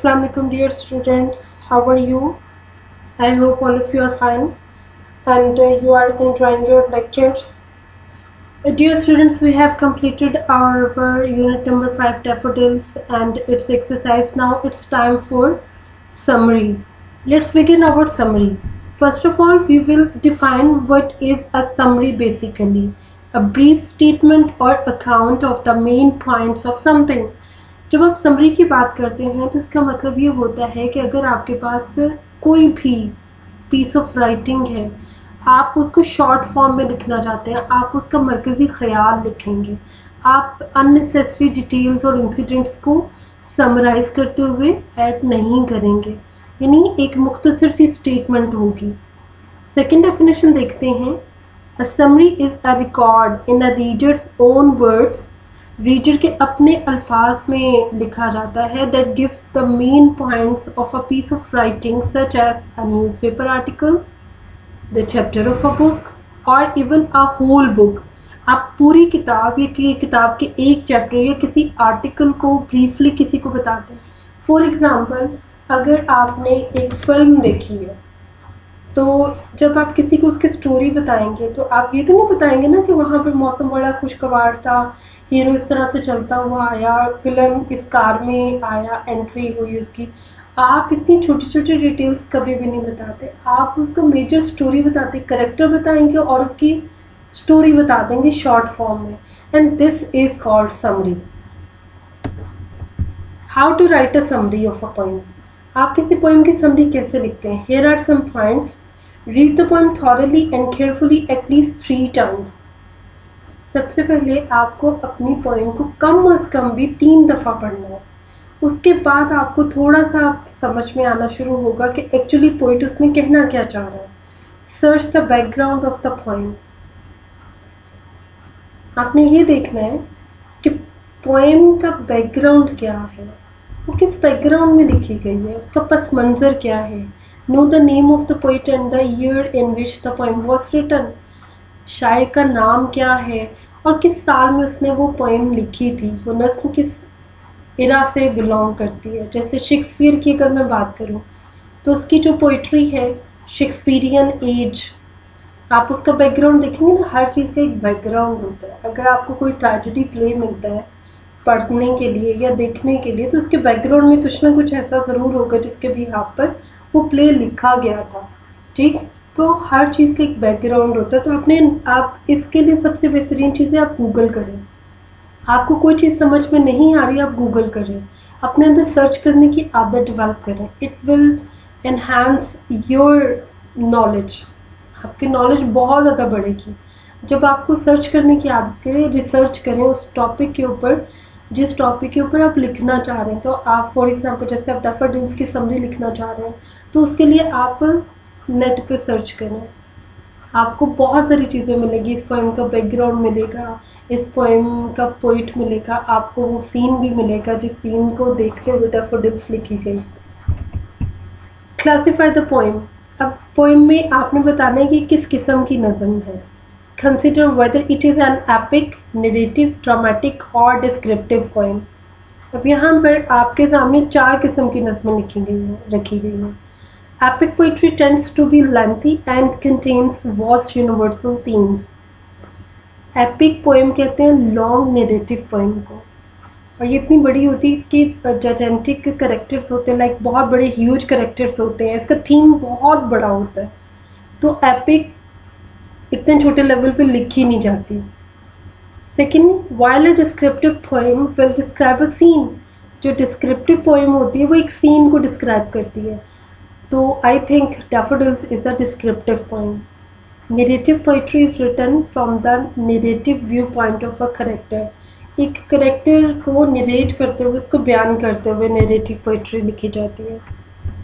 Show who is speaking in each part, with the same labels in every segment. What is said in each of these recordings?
Speaker 1: Assalamualaikum dear students, how are you? I hope all of you are fine and you are enjoying your lectures. Dear students, we have completed our unit number 5 daffodils and its exercise. Now it's time for summary. Let's begin our summary. First of all, we will define what is a summary basically. A brief statement or account of the main points of something. जब आप summary की बात करते हैं तो इसका मतलब ये होता है कि अगर आपके पास कोई भी पीस ऑफ राइटिंग है, आप उसको शॉर्ट फॉर्म में लिखना चाहते हैं, आप उसका मरकज़ी ख़याल लिखेंगे, आप अननेसेसरी डिटेल्स और इंसिडेंट्स को समराइज़ करते हुए ऐड नहीं करेंगे, यानी एक मुख्तसर सी स्टेटमेंट होगी। सेकेंड डेफिनेशन देखते हैं। A summary is a record in a reader's own words, reader के अपने अल्फाज में लिखा जाता है, that gives the main points of a piece of writing such as a newspaper article, the chapter of a book और even a whole book. आप पूरी किताब या किताब के एक चैप्टर या किसी आर्टिकल को ब्रीफली किसी को बताते हैं। फॉर एग्ज़ाम्पल, अगर आपने एक फ़िल्म देखी है तो जब आप किसी को उसकी स्टोरी बताएंगे तो आप ये तो नहीं बताएंगे ना कि वहाँ पर मौसम बड़ा खुशगवार था, हीरो इस तरह से चलता हुआ आया, विलन इस कार में आया, एंट्री हुई उसकी। आप इतनी छोटी छोटी डिटेल्स कभी भी नहीं बताते, आप उसको मेजर स्टोरी बताते, करेक्टर बताएंगे और उसकी स्टोरी बता देंगे शॉर्ट फॉर्म में, and this is called summary. How to write a summary of a poem. आप किसी पोएम की समरी कैसे लिखते हैं? Here are some points. Read the poem thoroughly and carefully at least 3 times. सबसे पहले आपको अपनी पोएम को कम अज़ कम भी 3 दफ़ा पढ़ना है। उसके बाद आपको थोड़ा सा समझ में आना शुरू होगा कि एक्चुअली पोइट उसमें कहना क्या चाह रहा है। Search the background of the poem. आपने ये देखना है कि पोएम का बैकग्राउंड क्या है, वो किस बैकग्राउंड में लिखी गई है, उसका पस मंज़र क्या है। Know the name of the poet and the year in which the poem was written. शायर का नाम क्या है और किस साल में उसने वो पोएम लिखी थी, वो नज़्म किस इरा से बिलोंग करती है। जैसे शेक्सपियर की अगर मैं बात करूं तो उसकी जो पोइट्री है शेक्सपियरियन एज, आप उसका बैकग्राउंड देखेंगे ना, हर चीज़ का एक बैकग्राउंड होता है। अगर आपको कोई ट्रेजेडी प्ले मिलता है पढ़ने के लिए या देखने के लिए तो उसके बैकग्राउंड में कुछ ना कुछ ऐसा ज़रूर होगा जिसके बिहाफ पर वो प्ले लिखा गया था। ठीक, तो हर चीज़ का एक बैकग्राउंड होता है। तो आप इसके लिए सबसे बेहतरीन चीज़ है आप गूगल करें। आपको कोई चीज़ समझ में नहीं आ रही, आप गूगल करें, अपने अंदर सर्च करने की आदत डेवलप करें। It will enhance your knowledge, आपकी नॉलेज बहुत ज़्यादा बढ़ेगी जब आपको सर्च करने की आदत करें, रिसर्च करें उस टॉपिक के ऊपर जिस टॉपिक के ऊपर आप लिखना चाह रहे हैं। तो आप फॉर एग्जांपल जैसे आप डैफोडिल्स की समरी लिखना चाह रहे हैं तो उसके लिए आप नेट पे सर्च करें, आपको बहुत सारी चीज़ें मिलेगी। इस पोएम का बैकग्राउंड मिलेगा, इस पोएम का पोइट मिलेगा, आपको वो सीन भी मिलेगा जिस सीन को देखते हुए डैफोडिल्स लिखी गई। Classify the poem. अब पोएम में आपने बताना है कि किस किस्म की नज़म है। Consider whether it is an epic, narrative, dramatic और डिस्क्रिप्टिव पोएम। अब यहाँ पर आपके सामने 4 किस्म की नज़में रखी गई हैं। Epic poetry tends to be lengthy and contains vast universal themes. Epic poem कहते हैं लॉन्ग नेरेटिव पोएम को, और ये इतनी बड़ी होती है, इसकी जायजेंटिक करेक्टर्स होते हैं, लाइक बहुत बड़े ह्यूज करेक्टर्स होते हैं, इसका थीम बहुत बड़ा होता है। तो एपिक इतने छोटे लेवल पे लिखी नहीं जाती। Second, while a descriptive poem will describe a scene, जो डिस्क्रिप्टिव पोएम होती है वो एक सीन को डिस्क्राइब करती है। तो I think daffodils is a descriptive poem. Narrative poetry is written from the narrative view point of a character. एक करेक्टर को नरेट करते हुए, उसको बयान करते हुए नरेटिव पोइट्री लिखी जाती है।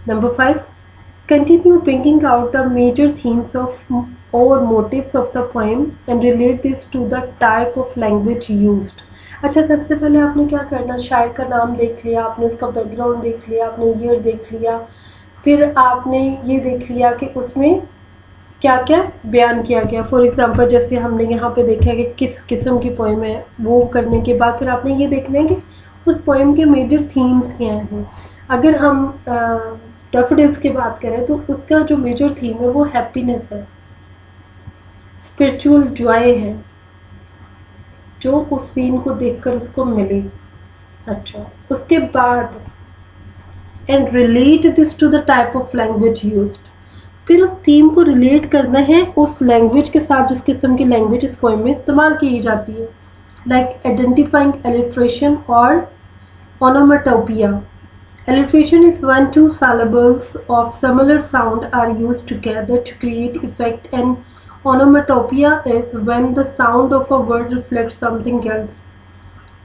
Speaker 1: Number 5, continue bringing out the major themes of और motives of the poem and relate this to the type of language used. अच्छा, सबसे पहले आपने क्या करना, शायर का नाम देख लिया आपने, उसका बैकग्राउंड देख लिया आपने, ईयर देख लिया, फिर आपने ये देख लिया कि उसमें क्या क्या बयान किया गया। फॉर एग्ज़ाम्पल जैसे हमने यहाँ पे देखा कि किस किस्म की पोएम है, वो करने के बाद फिर आपने ये देखना है कि उस पोएम के मेजर थीम्स क्या हैं। अगर हम डैफोडिल्स की बात करें तो उसका जो मेजर थीम है वो हैप्पीनेस है, स्पिरिचुअल जॉय है, जो उस सीन को देखकर उसको मिली। अच्छा, उसके बाद and relate this to the type of language used. फिर उस थीम को रिलेट करना है उस लैंग्वेज के साथ जिस किस्म की लैंग्वेज इस पोएम में इस्तेमाल की जाती है, लाइक आइडेंटिफाइंग एलिट्रेशन और onomatopoeia. Alliteration is when two syllables of similar sound are used together to create effect, and onomatopoeia is when the sound of a word reflects something else.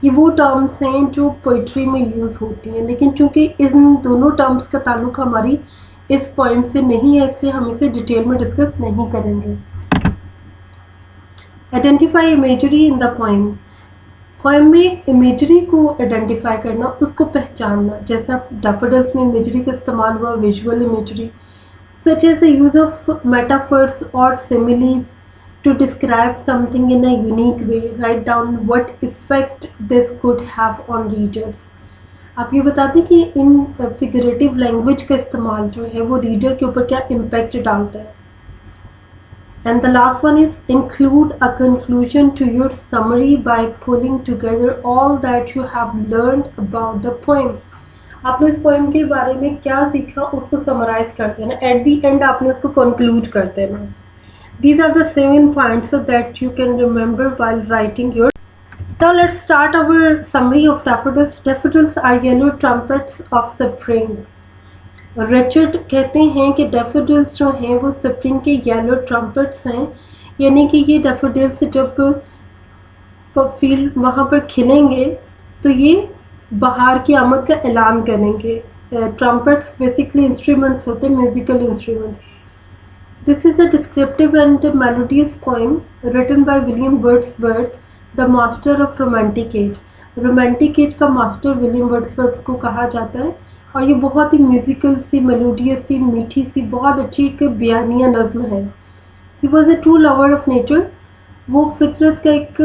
Speaker 1: ये वो terms हैं जो poetry में use होती हैं, लेकिन चूंकि इन दोनों टर्म्स का ताल्लुक हमारी इस पोएम से नहीं है, इसलिए हम इसे डिटेल में डिस्कस नहीं करेंगे। Identify imagery in the poem. Poem में इमेजरी को आइडेंटिफाई करना, उसको पहचानना, जैसे आप डैफोडिल्स में इमेजरी का इस्तेमाल हुआ, visual imagery such as the use of metaphors और similes to describe something in a unique way, write down what effect this could have on readers. आप ये बताते हैं कि इन फिगरेटिव लैंग्वेज का इस्तेमाल जो है वो रीडर के ऊपर क्या इम्पैक्ट डालता है। And the last one is include a conclusion to your summary by pulling together all that you have learned about the poem. आपने इस पोएम के बारे में क्या सीखा उसको समराइज करते हैं ना, एट द एंड आपने उसको कंक्लूड करते हैं ना। These are the 7 points so that you can remember while writing your. Now let's start our summary of daffodils. Daffodils are yellow trumpets of spring. Richard कहते हैं कि डैफोडिल्स जो हैं वो स्प्रिंग के येलो ट्रम्पेट्स हैं, यानी कि ये डैफोडिल्स जब फील्ड वहाँ पर खिलेंगे तो ये बाहर की आमद का ऐलान करेंगे। ट्रम्पेट्स बेसिकली इंस्ट्रूमेंट्स होते हैं, musical instruments. This is a descriptive and melodious poem written by William Wordsworth, the master of romantic age. Romantic age का मास्टर विलियम वर्ड्सवर्थ को कहा जाता है, और ये बहुत ही म्यूज़िकल सी, मेलोडियस सी, मीठी सी, बहुत अच्छी एक बयानिया नज़्म है। He was a true lover of nature. वो फितरत का एक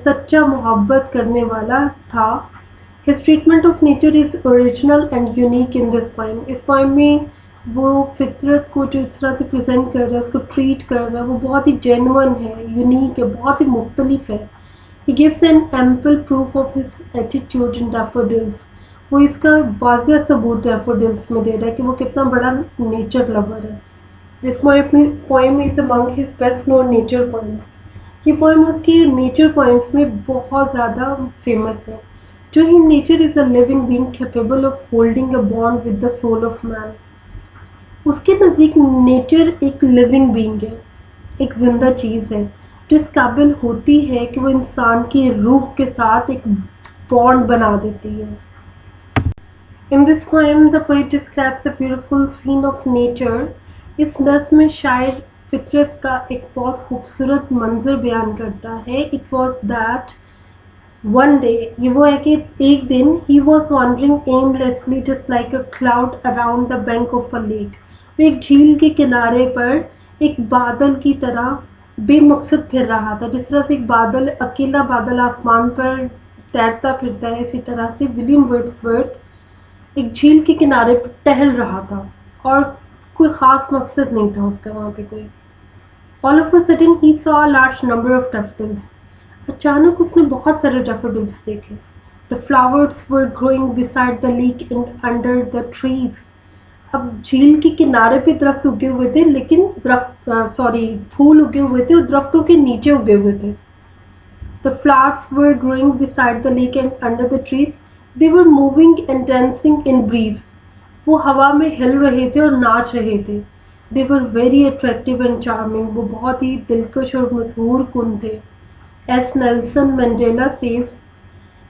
Speaker 1: सच्चा मोहब्बत करने वाला था। His treatment of nature is original and unique in this poem. इस पोएम में वो फितरत को जो इस तरह से प्रेजेंट कर रहा है, उसको ट्रीट कर रहा है, वो बहुत ही जेन्युइन है, यूनिक है, बहुत ही मुख्तलिफ है। He gives an ample proof of his attitude in daffodils. वो इसका वाज़ेह सबूत डैफोडिल्स में दे रहा है कि वो कितना बड़ा नेचर लवर है। This poem is among his best known nature poems. ये पोएम उसकी नेचर पोएम्स में बहुत ज़्यादा फेमस है। To him nature is a living being capable of holding a bond with the soul of man. उसके नज़दीक nature एक living being है, एक जिंदा चीज़ है जो इस काबिल होती है कि वो इंसान की रूह के साथ एक बॉन्ड बना देती है। In this poem, the poet describes a beautiful scene of nature. इस नज़्म में शायर फितरत का एक बहुत खूबसूरत मंजर बयान करता है। It was that one day, ये वो है कि एक दिन he was wandering aimlessly just like a cloud around the bank of a lake. वो एक झील के किनारे पर एक बादल की तरह बेमकसद फिर रहा था। जिस तरह से एक बादल, अकेला बादल आसमान पर तैरता फिरता है, इसी तरह से विलियम वर्ड्सवर्थ एक झील के किनारे पर टहल रहा था और कोई ख़ास मकसद नहीं था उसका वहाँ पे कोई। All of a sudden he saw a large number of daffodils. अचानक उसने बहुत सारे डैफोडिल्स देखे। The flowers were growing beside the lake and under the trees. अब झील के किनारे पे दरख्त उगे हुए थे, लेकिन फूल उगे हुए थे और दरख्तों के नीचे उगे हुए थे। The flowers were growing beside the lake and under the trees. They were moving and dancing in breeze. वो हवा में हिल रहे थे और नाच रहे थे। They were very attractive and charming. वो बहुत ही दिलकश और मशहूर कुन थे। As Nelson Mandela says,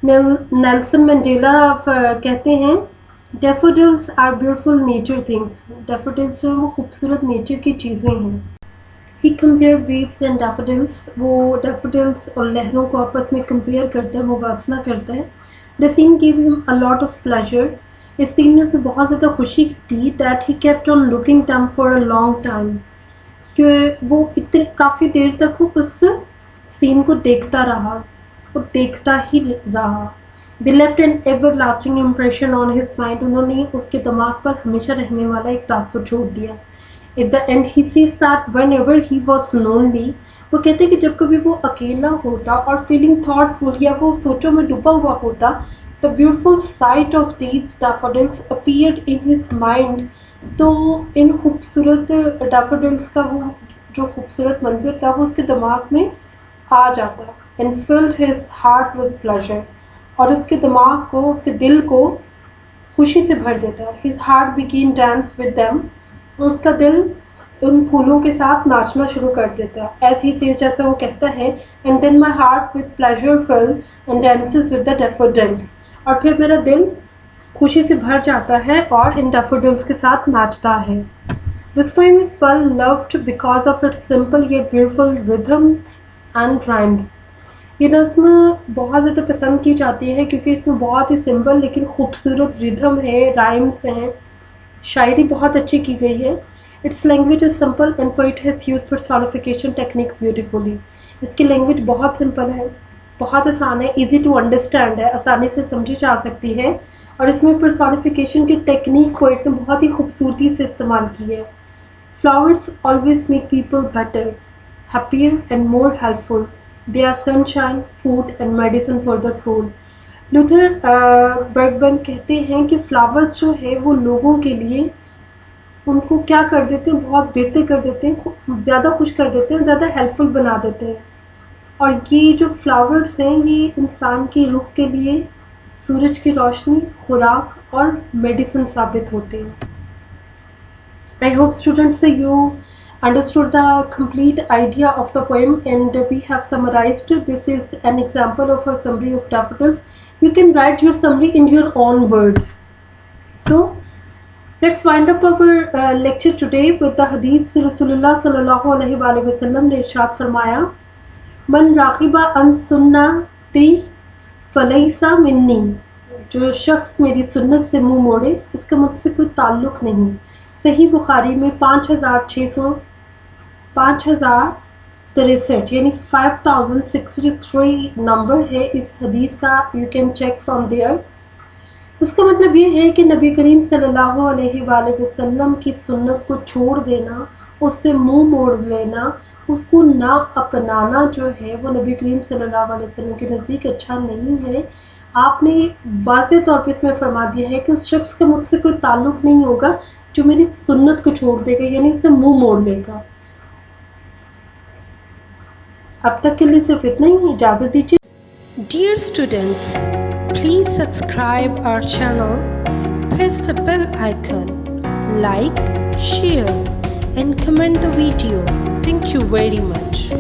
Speaker 1: Nelson Mandela कहते हैं, Daffodils are beautiful nature things. Daffodils जो है वो खूबसूरत नेचर की चीज़ें हैं। He compared waves and daffodils. वो daffodils और लहरों को आपस में कंपेयर करता है, मुवासना करता है। The scene gave him a lot of pleasure. इस सीन ने उसे बहुत ज़्यादा खुशी दी। That he kept on looking them for a long time. कि वो इतने काफ़ी देर तक वो उस सीन को देखता रहा, वो देखता ही रहा। They left N ever lasting impression on his mind, उन्होंने उसके दिमाग पर हमेशा रहने वाला एक तासुर छोड़ दिया। At the and he sees that when ever he was lonely, वो कहते कि जब कभी वो अकेला होता और फीलिंग थॉटफुल या वो सोचों में डूबा हुआ होता, the beautiful site of these daffodils appeared in his mind, तो इन खूबसूरत डैफोडिल्स का वो जो खूबसूरत मंजर था वो उसके दिमाग में आ जाता, and field his heart with pleasure, और उसके दिमाग को, उसके दिल को खुशी से भर देता। His heart begin dance with them, उसका दिल उन फूलों के साथ नाचना शुरू कर देता। एज ही से, जैसे वो कहता है, and then my heart with pleasure fill and dances with the daffodils, और फिर मेरा दिल खुशी से भर जाता है और इन डैफोडिल्स के साथ नाचता है। This poem is well loved because of its simple yet beautiful rhythms and rhymes. ये नज़्म बहुत ज़्यादा पसंद की जाती है क्योंकि इसमें बहुत ही सिंपल लेकिन खूबसूरत रिदम है, राइम्स हैं, शायरी बहुत अच्छी की गई है। It's language is simple and poet has used personification technique beautifully. इसकी लैंग्वेज बहुत सिंपल है, बहुत आसान है, इजी टू अंडरस्टैंड है, आसानी से समझी जा सकती है, और इसमें पर्सोनिफिकेशन की टेक्निक पोइट ने बहुत ही खूबसूरती से इस्तेमाल की है। Flowers always make people better, happier and more helpful, they are sunshine, food and medicine for the soul. Luther Bergman कहते हैं कि फ्लावर्स जो है वो लोगों के लिए, उनको क्या कर देते हैं, बहुत बेहतर कर देते हैं, ज़्यादा खुश कर देते हैं, ज़्यादा हेल्पफुल बना देते हैं। और ये जो फ्लावर्स हैं ये इंसान की रूह के लिए सूरज की रोशनी, खुराक और मेडिसिन साबित होते हैं। I hope students you understood the complete idea of the poem, and we have summarized. This is an example of a summary of daffodils. You can write your summary in your own words. So let's wind up our lecture today with the hadith. Rasulullah sallallahu alaihi wasallam ने इरशाद फरमाया, मन रागिबा अन सुन्नती फलैसा मिन्नी, जो शख्स मेरी सुन्नत से मुंह मोड़े इसका मुझसे कोई ताल्लुक़ नहीं। सही बुखारी में 5063 यानी 5063 नंबर है इस हदीस का, you can check from there. उसका मतलब ये है कि नबी करीम सल्लल्लाहु अलैहि वसल्लम की सुन्नत को छोड़ देना, उससे मुंह मोड़ लेना, उसको ना अपनाना जो है वो नबी करीम सल्लल्लाहु अलैहि वसल्लम के नज़दीक अच्छा नहीं है। आपने वाज़ेह तौर पे इसमें फरमा दिया है कि उस शख्स का मुझसे कोई ताल्लुक़ नहीं होगा जो मेरी सुन्नत को छोड़ देगा, यानी उससे मुंह मोड़ लेगा। अब तक के लिए सिर्फ इतना ही, इजाज़त दीजिए। Dear students, please subscribe our channel, press the bell icon, like, share and comment the video. Thank you very much.